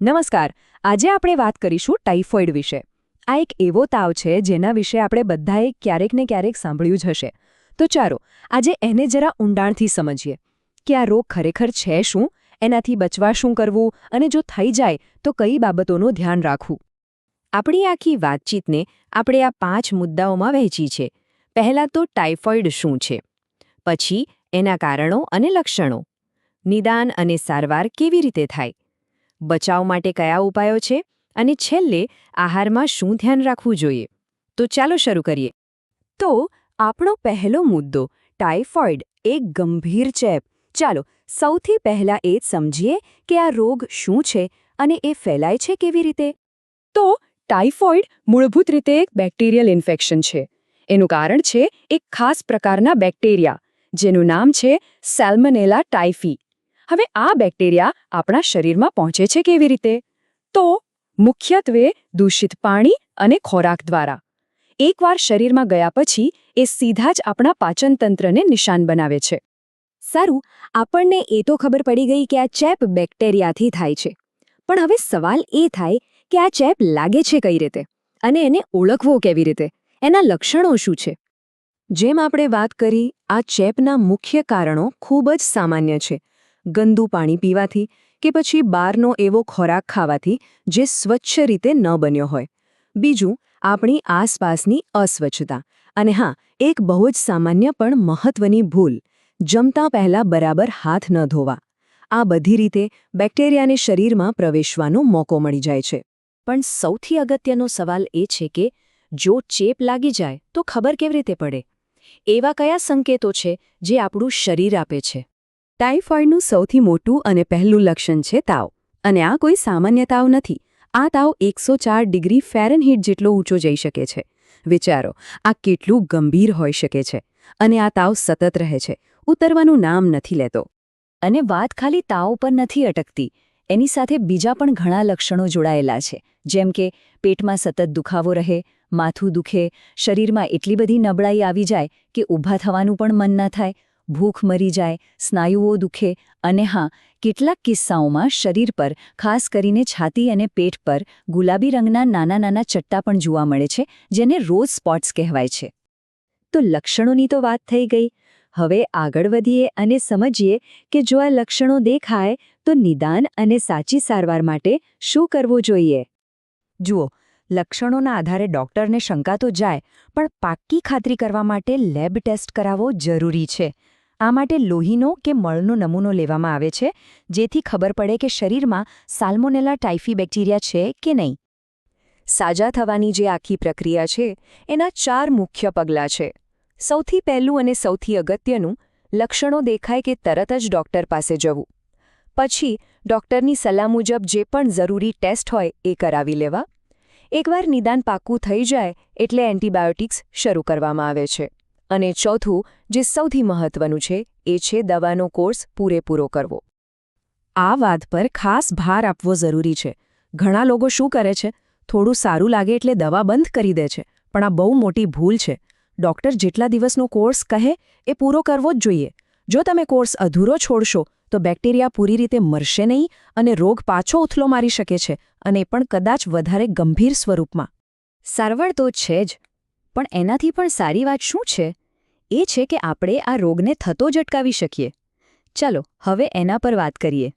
નમસ્કાર. આજે આપણે વાત કરીશું ટાઇફોઇડ વિશે. આ એક એવો તાવ છે જેના વિશે આપણે બધાએ ક્યારેક ને ક્યારેક સાંભળ્યું જ હશે. તો ચાલો આજે એને જરા ઊંડાણથી સમજીએ કે આ રોગ ખરેખર છે શું, એનાથી બચવા શું કરવું અને જો થઈ જાય તો કઈ બાબતોનું ધ્યાન રાખવું. આપણી આખી વાતચીતને આપણે આ 5 મુદ્દાઓમાં વહેંચી છે. પહેલાં તો ટાઇફોઇડ શું છે, પછી એના કારણો અને લક્ષણો, નિદાન અને સારવાર કેવી રીતે થાય, બચાવ માટે કયા ઉપાયો છે અને છેલ્લે આહારમાં શું ધ્યાન રાખવું જોઈએ. તો ચાલો શરૂ કરીએ. તો આપણો પહેલો મુદ્દો ટાઇફોઇડ, એક ગંભીર ચેપ. ચાલો સૌથી પહેલા એ સમજીએ કે આ રોગ શું છે અને એ ફેલાય છે કેવી રીતે. તો ટાઇફોઇડ મૂળભૂત રીતે એક બેક્ટેરિયલ ઇન્ફેક્શન છે. એનું કારણ છે એક ખાસ પ્રકારના બેક્ટેરિયા જેનું નામ છે સેલ્મોનેલા ટાઇફી. હવે આ બેક્ટેરિયા આપણા શરીરમાં પહોંચે છે કેવી રીતે? તો મુખ્યત્વે દૂષિત પાણી અને ખોરાક દ્વારા. એકવાર શરીરમાં ગયા પછી એ સીધા જ આપણા પાચનતંત્રને નિશાન બનાવે છે. સારું, આપણને એ તો ખબર પડી ગઈ કે આ ચેપ બેક્ટેરિયાથી થાય છે. પણ હવે સવાલ એ થાય કે આ ચેપ લાગે છે કઈ રીતે અને એને ઓળખવો કેવી રીતે? એના લક્ષણો શું છે? જેમ આપણે વાત કરી, આ ચેપના મુખ્ય કારણો ખૂબ જ સામાન્ય છે. ગંદુ પાણી પીવાથી કે પછી બહારનો એવો ખોરાક ખાવાથી જે સ્વચ્છ રીતે ન બન્યો હોય. બીજું, આપણી આસપાસની અસ્વચ્છતા. અને હા, એક બહુ જ સામાન્ય પણ મહત્વની ભૂલ, જમતા પહેલાં બરાબર હાથ ન ધોવા. આ બધી રીતે બેક્ટેરિયાને શરીરમાં પ્રવેશવાનો મોકો મળી જાય છે. પણ સૌથી અગત્યનો સવાલ એ છે કે જો ચેપ લાગી જાય તો ખબર કેવી રીતે પડે? એવા કયા સંકેતો છે જે આપણું શરીર આપે છે? ટાઇફોઇડનું સૌથી મોટું અને પહેલું લક્ષણ છે તાવ. અને આ કોઈ સામાન્ય તાવ નથી. આ તાવ 104 ડિગ્રી ફેરનહીટ જેટલો ઊંચો જઈ શકે છે. વિચારો, આ કેટલું ગંભીર હોઈ શકે છે. અને આ તાવ સતત રહે છે, ઉતરવાનું નામ નથી લેતો. અને વાત ખાલી તાવ પર નથી અટકતી. એની સાથે બીજા પણ ઘણા લક્ષણો જોડાયેલા છે, જેમ કે પેટમાં સતત દુખાવો રહે, માથું દુખે, શરીરમાં એટલી બધી નબળાઈ આવી જાય કે ઊભા થવાનું પણ મન ન થાય, ભૂખ મરી જાય, સ્નાયુઓ દુખે અને હા, કેટલાક કિસ્સાઓમાં શરીર પર, ખાસ કરીને છાતી અને પેટ પર ગુલાબી રંગના નાના નાના ચટ્ટા પણ જોવા મળે છે, જેને રોઝ સ્પોટ્સ કહેવાય છે. તો લક્ષણોની તો વાત થઈ ગઈ. હવે આગળ વધીએ અને સમજીએ કે જો આ લક્ષણો દેખાય તો નિદાન અને સાચી સારવાર માટે શું કરવું જોઈએ. જુઓ, લક્ષણોના આધારે ડૉક્ટરને શંકા તો જાય, પણ પાક્કી ખાતરી કરવા માટે લેબ ટેસ્ટ કરાવવો જરૂરી છે. આ માટે લોહીનો કે મળનો નમૂનો લેવામાં આવે છે, જેથી ખબર પડે કે શરીરમાં સાલ્મોનેલા ટાઇફી બેક્ટેરિયા છે કે નહીં. સાજા થવાની જે આખી પ્રક્રિયા છે એના 4 મુખ્ય પગલાં છે. સૌથી પહેલું અને સૌથી અગત્યનું, લક્ષણો દેખાય કે તરત જ ડૉક્ટર પાસે જવું. પછી ડૉક્ટરની સલાહ મુજબ જે પણ જરૂરી ટેસ્ટ હોય એ કરાવી લેવા. એકવાર નિદાન પાક્કું થઈ જાય એટલે એન્ટિબાયોટિક્સ શરૂ કરવામાં આવે છે. અને ચોથું, જે સૌથી મહત્વનું છે, એ છે દવાનો કોર્સ પૂરેપૂરો કરવો. આ વાત પર ખાસ ભાર આપવો જરૂરી છે. ઘણા લોકો શું કરે છે, થોડું સારું લાગે એટલે દવા બંધ કરી દે છે, પણ આ બહુ મોટી ભૂલ છે. ડૉક્ટર જેટલા દિવસનો કોર્સ કહે એ પૂરો કરવો જ જોઈએ. જો તમે કોર્સ અધૂરો છોડશો તો બેક્ટેરિયા પૂરી રીતે મરશે નહીં અને રોગ પાછો ઉથલો મારી શકે છે, અને એ પણ કદાચ વધારે ગંભીર સ્વરૂપમાં. સારવાર તો છે જ, પણ એનાથી પણ સારી વાત શું છે? એ છે કે આપણે આ રોગને થતો જ અટકાવી શકીએ. ચાલો હવે એના પર વાત કરીએ.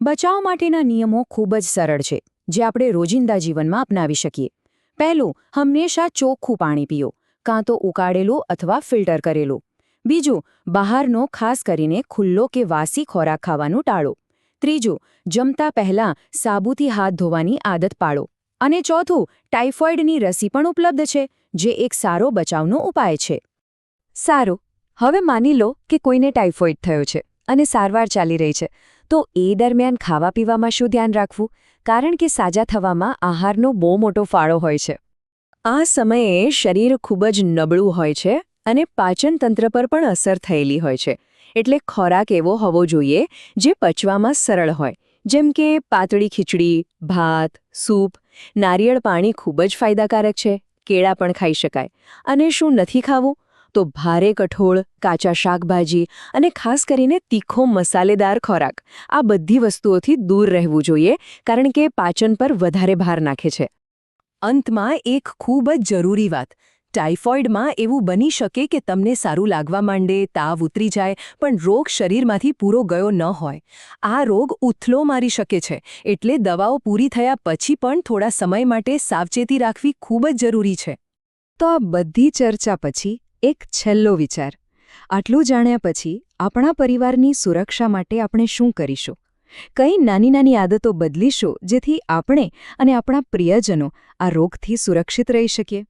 બચાવ માટેના નિયમો ખૂબ જ સરળ છે, જે આપણે રોજિંદા જીવનમાં અપનાવી શકીએ. પહેલું, હંમેશા ચોખ્ખું પાણી પીઓ, કાં તો ઉકાળેલું અથવા ફિલ્ટર કરેલું. બીજું, બહારનો ખાસ કરીને ખુલ્લો કે વાસી ખોરાક ખાવાનું ટાળો. ત્રીજું, જમતા પહેલાં સાબુથી હાથ ધોવાની આદત પાડો. અને ચોથું, ટાઇફોઇડની રસી પણ ઉપલબ્ધ છે, જે એક સારો બચાવનો ઉપાય છે. સારું, હવે માની લો કે કોઈને ટાઇફોઇડ થયો છે અને સારવાર ચાલી રહી છે, તો એ દરમિયાન ખાવા પીવામાં શું ધ્યાન રાખવું? કારણ કે સાજા થવામાં આહારનો બહુ મોટો ફાળો હોય છે. આ સમયે શરીર ખૂબ જ નબળું હોય છે અને પાચનતંત્ર પર પણ અસર થયેલી હોય છે. એટલે ખોરાક એવો હોવો જોઈએ જે પચવામાં સરળ હોય, જેમ કે પાતળી ખીચડી, ભાત, સૂપ. નારિયેળ પાણી ખૂબ જ ફાયદાકારક છે, કેળા પણ ખાઈ શકાય. અને શું નથી ખાવું? તો ભારે કઠોળ, કાચા શાકભાજી અને ખાસ કરીને તીખો મસાલેદાર ખોરાક આ બધી વસ્તુઓથી દૂર રહેવું જોઈએ, કારણ કે પાચન પર વધારે ભાર નાખે છે. અંતમાં એક ખૂબ જ જરૂરી વાત. ટાઇફોઇડમાં એવું બની શકે કે તમને સારું લાગવા માંડે, તાવ ઉતરી જાય, પણ રોગ શરીરમાંથી પૂરો ગયો ન હોય. આ રોગ ઉથલો મારી શકે છે, એટલે દવાઓ પૂરી થયા પછી પણ થોડા સમય માટે સાવચેતી રાખવી ખૂબ જ જરૂરી છે. તો આ બધી ચર્ચા પછી એક છેલ્લો વિચાર. આટલું જાણ્યા પછી આપણા પરિવારની સુરક્ષા માટે આપણે શું કરીશું? કઈ નાની નાની આદતો બદલીશું જેથી આપણે અને આપણા પ્રિયજનો આ રોગથી સુરક્ષિત રહી શકીએ?